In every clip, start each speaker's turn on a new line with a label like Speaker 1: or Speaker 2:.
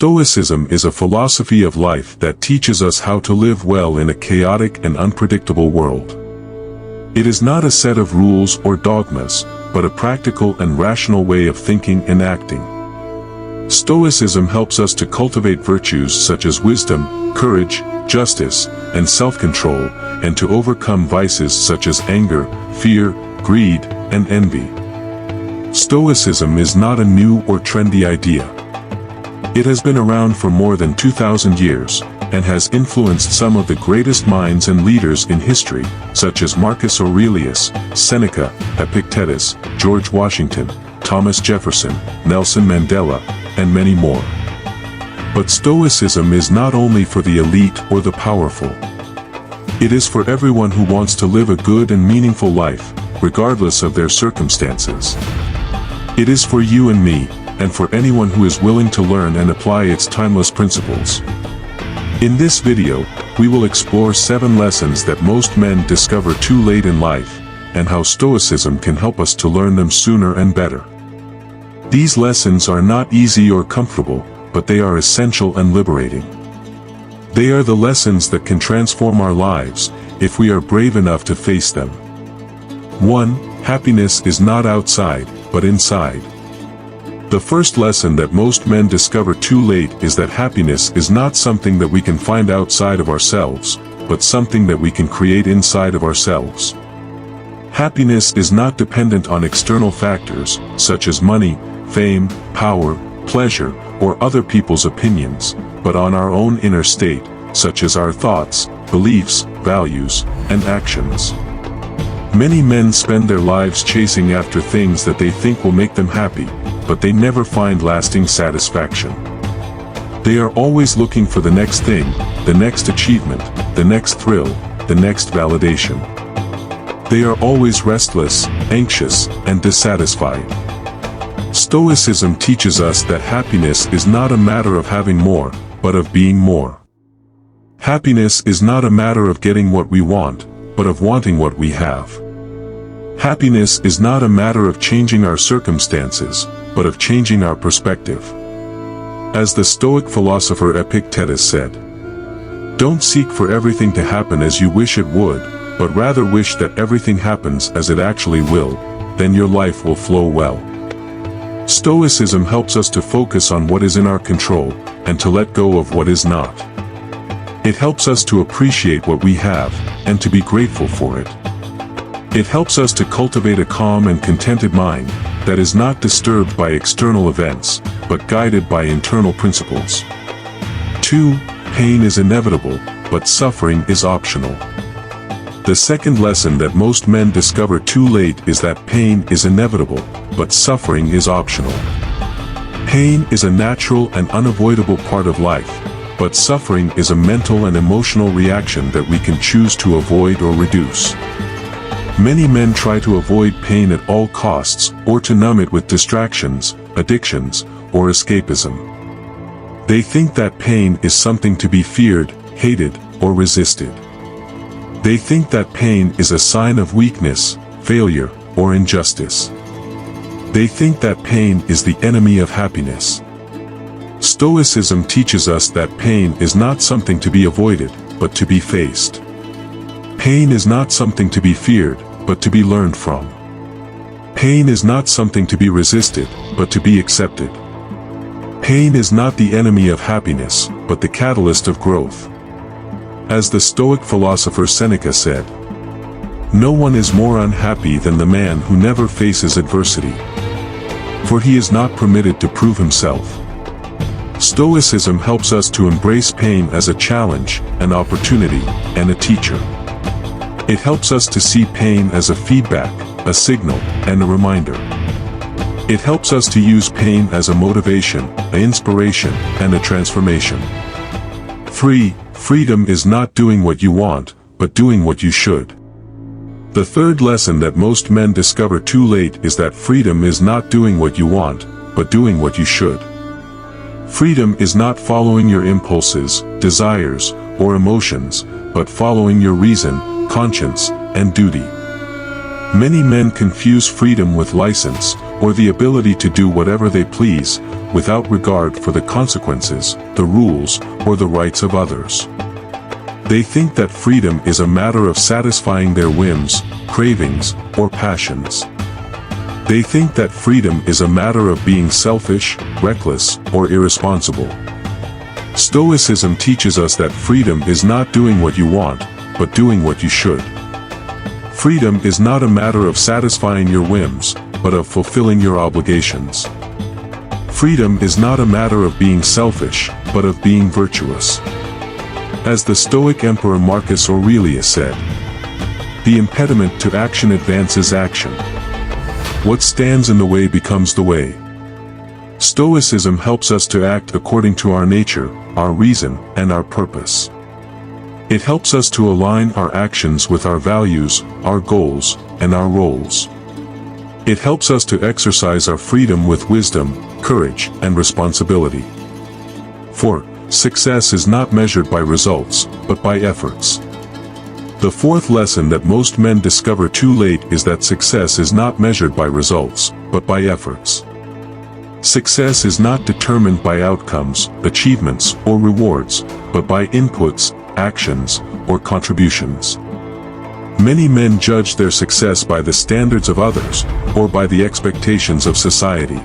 Speaker 1: Stoicism is a philosophy of life that teaches us how to live well in a chaotic and unpredictable world. It is not a set of rules or dogmas, but a practical and rational way of thinking and acting. Stoicism helps us to cultivate virtues such as wisdom, courage, justice, and self-control, and to overcome vices such as anger, fear, greed, and envy. Stoicism is not a new or trendy idea. It has been around for more than 2,000 years, and has influenced some of the greatest minds and leaders in history, such as Marcus Aurelius, Seneca, Epictetus, George Washington, Thomas Jefferson, Nelson Mandela, and many more. But Stoicism is not only for the elite or the powerful. It is for everyone who wants to live a good and meaningful life, regardless of their circumstances. It is for you and me, and for anyone who is willing to learn and apply its timeless principles. In this video, we will explore 7 lessons that most men discover too late in life, and how Stoicism can help us to learn them sooner and better. These lessons are not easy or comfortable, but they are essential and liberating. They are the lessons that can transform our lives, if we are brave enough to face them. 1. Happiness is not outside, but inside. The first lesson that most men discover too late is that happiness is not something that we can find outside of ourselves, but something that we can create inside of ourselves. Happiness is not dependent on external factors, such as money, fame, power, pleasure, or other people's opinions, but on our own inner state, such as our thoughts, beliefs, values, and actions. Many men spend their lives chasing after things that they think will make them happy, but they never find lasting satisfaction. They are always looking for the next thing, the next achievement, the next thrill, the next validation. They are always restless, anxious, and dissatisfied. Stoicism teaches us that happiness is not a matter of having more, but of being more. Happiness is not a matter of getting what we want, but of wanting what we have. Happiness is not a matter of changing our circumstances, but of changing our perspective. As the Stoic philosopher Epictetus said, "Don't seek for everything to happen as you wish it would, but rather wish that everything happens as it actually will, then your life will flow well." Stoicism helps us to focus on what is in our control, and to let go of what is not. It helps us to appreciate what we have, and to be grateful for it. It helps us to cultivate a calm and contented mind, that is not disturbed by external events, but guided by internal principles. 2. Pain is inevitable, but suffering is optional. The second lesson that most men discover too late is that pain is inevitable, but suffering is optional. Pain is a natural and unavoidable part of life, but suffering is a mental and emotional reaction that we can choose to avoid or reduce. Many men try to avoid pain at all costs, or to numb it with distractions, addictions, or escapism. They think that pain is something to be feared, hated, or resisted. They think that pain is a sign of weakness, failure, or injustice. They think that pain is the enemy of happiness. Stoicism teaches us that pain is not something to be avoided, but to be faced. Pain is not something to be feared, but to be learned from. Pain is not something to be resisted, but to be accepted. Pain is not the enemy of happiness, but the catalyst of growth. As the Stoic philosopher Seneca said, "No one is more unhappy than the man who never faces adversity, for he is not permitted to prove himself." Stoicism helps us to embrace pain as a challenge, an opportunity, and a teacher. It helps us to see pain as a feedback, a signal, and a reminder. It helps us to use pain as a motivation, an inspiration, and a transformation. 3. Freedom is not doing what you want, but doing what you should. The third lesson that most men discover too late is that freedom is not doing what you want, but doing what you should. Freedom is not following your impulses, desires, or emotions, but following your reason, conscience, and duty. Many men confuse freedom with license, or the ability to do whatever they please, without regard for the consequences, the rules, or the rights of others. They think that freedom is a matter of satisfying their whims, cravings, or passions. They think that freedom is a matter of being selfish, reckless, or irresponsible. Stoicism teaches us that freedom is not doing what you want, but doing what you should. Freedom is not a matter of satisfying your whims, but of fulfilling your obligations. Freedom is not a matter of being selfish, but of being virtuous. As the Stoic Emperor Marcus Aurelius said, "The impediment to action advances action. What stands in the way becomes the way." Stoicism helps us to act according to our nature, our reason, and our purpose. It helps us to align our actions with our values, our goals, and our roles. It helps us to exercise our freedom with wisdom, courage, and responsibility. For success is not measured by results, but by efforts. The fourth lesson that most men discover too late is that success is not measured by results, but by efforts. Success is not determined by outcomes, achievements, or rewards, but by inputs, actions, or contributions. Many men judge their success by the standards of others, or by the expectations of society.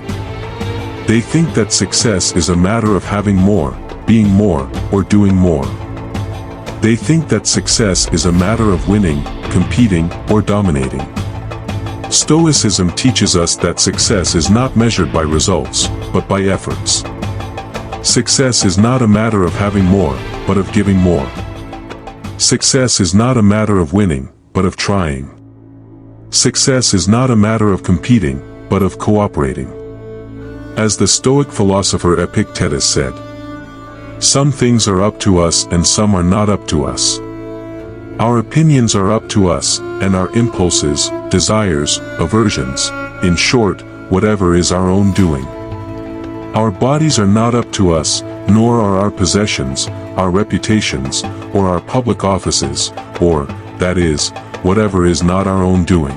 Speaker 1: They think that success is a matter of having more, being more, or doing more. They think that success is a matter of winning, competing, or dominating. Stoicism teaches us that success is not measured by results, but by efforts. Success is not a matter of having more, but of giving more. Success is not a matter of winning, but of trying. Success is not a matter of competing, but of cooperating. As the Stoic philosopher Epictetus said, "Some things are up to us and some are not up to us. Our opinions are up to us, and our impulses, desires, aversions, in short, whatever is our own doing. Our bodies are not up to us, nor are our possessions, our reputations, or our public offices, or, that is, whatever is not our own doing."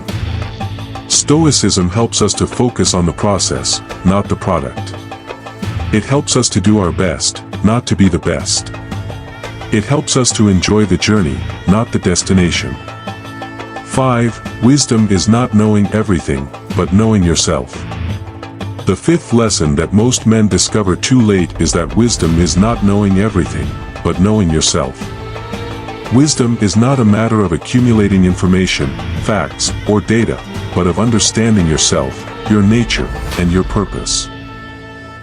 Speaker 1: Stoicism helps us to focus on the process, not the product. It helps us to do our best, not to be the best. It helps us to enjoy the journey, not the destination. 5. Wisdom is not knowing everything, but knowing yourself. The fifth lesson that most men discover too late is that wisdom is not knowing everything, but knowing yourself. Wisdom is not a matter of accumulating information, facts, or data, but of understanding yourself, your nature, and your purpose.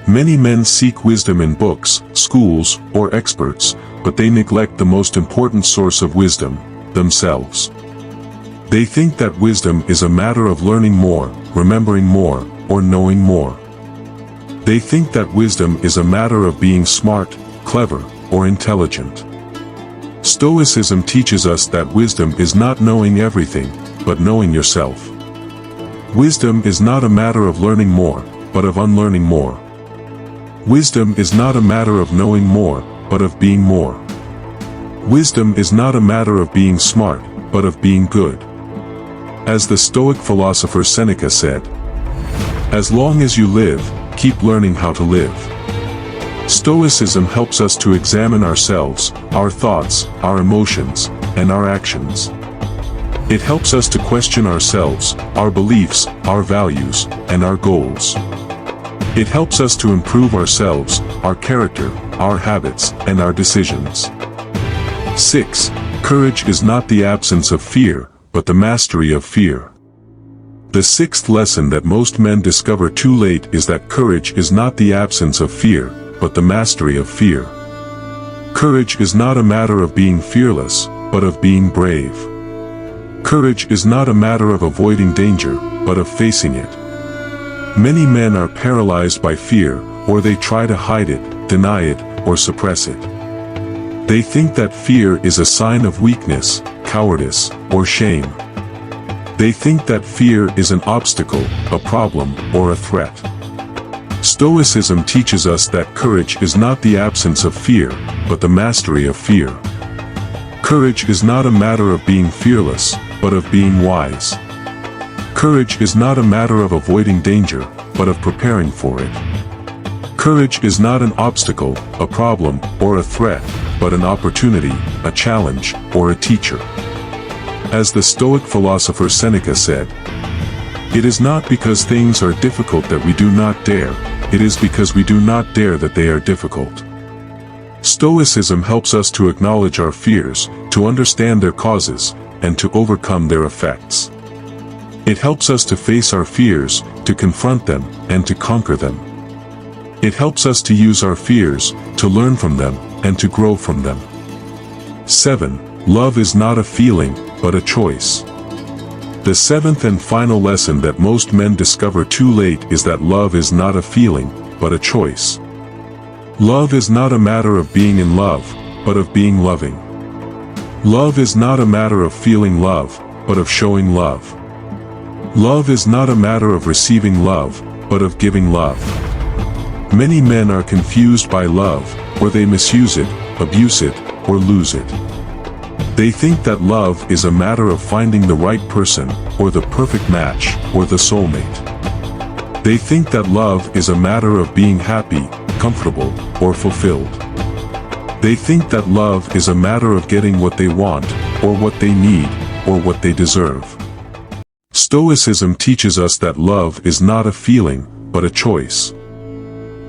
Speaker 1: Many men seek wisdom in books, schools, or experts, but they neglect the most important source of wisdom, themselves. They think that wisdom is a matter of learning more, remembering more, or knowing more. They think that wisdom is a matter of being smart, clever, or intelligent. Stoicism teaches us that wisdom is not knowing everything, but knowing yourself. Wisdom is not a matter of learning more, but of unlearning more. Wisdom is not a matter of knowing more, but of being more. Wisdom is not a matter of being smart, but of being good. As the Stoic philosopher Seneca said, "As long as you live, keep learning how to live." Stoicism helps us to examine ourselves, our thoughts, our emotions, and our actions. It helps us to question ourselves, our beliefs, our values, and our goals. It helps us to improve ourselves, our character, our habits, and our decisions. 6. Courage is not the absence of fear, but the mastery of fear. The sixth lesson that most men discover too late is that courage is not the absence of fear, but the mastery of fear. Courage is not a matter of being fearless, but of being brave. Courage is not a matter of avoiding danger, but of facing it. Many men are paralyzed by fear, or they try to hide it, deny it, or suppress it. They think that fear is a sign of weakness, cowardice, or shame. They think that fear is an obstacle, a problem, or a threat. Stoicism teaches us that courage is not the absence of fear, but the mastery of fear. Courage is not a matter of being fearless, but of being wise. Courage is not a matter of avoiding danger, but of preparing for it. Courage is not an obstacle, a problem, or a threat, but an opportunity, a challenge, or a teacher. As the Stoic philosopher Seneca said, "It is not because things are difficult that we do not dare, it is because we do not dare that they are difficult." Stoicism helps us to acknowledge our fears, to understand their causes, and to overcome their effects. It helps us to face our fears, to confront them, and to conquer them. It helps us to use our fears, to learn from them, and to grow from them. 7. Love is not a feeling, but a choice. The seventh and final lesson that most men discover too late is that love is not a feeling, but a choice. Love is not a matter of being in love, but of being loving. Love is not a matter of feeling love, but of showing love. Love is not a matter of receiving love, but of giving love. Many men are confused by love, or they misuse it, abuse it, or lose it. They think that love is a matter of finding the right person, or the perfect match, or the soulmate. They think that love is a matter of being happy, comfortable, or fulfilled. They think that love is a matter of getting what they want, or what they need, or what they deserve. Stoicism teaches us that love is not a feeling, but a choice.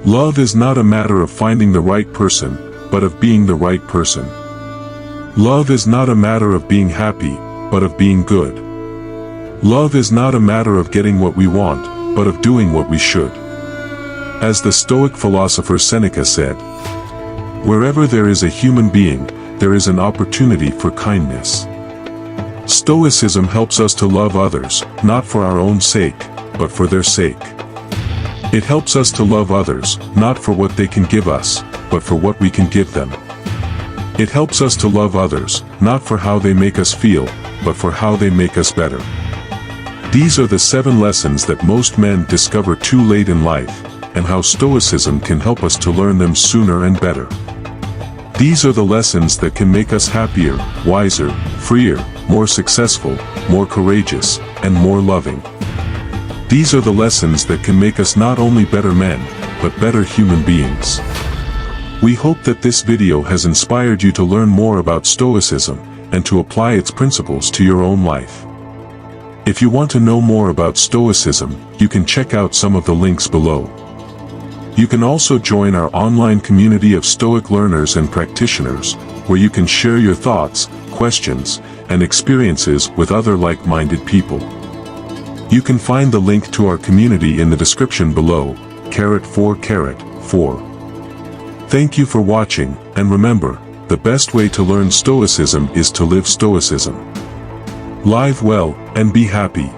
Speaker 1: Love is not a matter of finding the right person, but of being the right person. Love is not a matter of being happy, but of being good. Love is not a matter of getting what we want, but of doing what we should. As the Stoic philosopher Seneca said, "Wherever there is a human being, there is an opportunity for kindness." Stoicism helps us to love others, not for our own sake, but for their sake. It helps us to love others, not for what they can give us, but for what we can give them. It helps us to love others, not for how they make us feel, but for how they make us better. These are the 7 lessons that most men discover too late in life, and how Stoicism can help us to learn them sooner and better. These are the lessons that can make us happier, wiser, freer, more successful, more courageous, and more loving. These are the lessons that can make us not only better men, but better human beings. We hope that this video has inspired you to learn more about Stoicism, and to apply its principles to your own life. If you want to know more about Stoicism, you can check out some of the links below. You can also join our online community of Stoic learners and practitioners, where you can share your thoughts, questions, and experiences with other like-minded people. You can find the link to our community in the description below, *4. Thank you for watching, and remember, the best way to learn Stoicism is to live Stoicism. Live well, and be happy.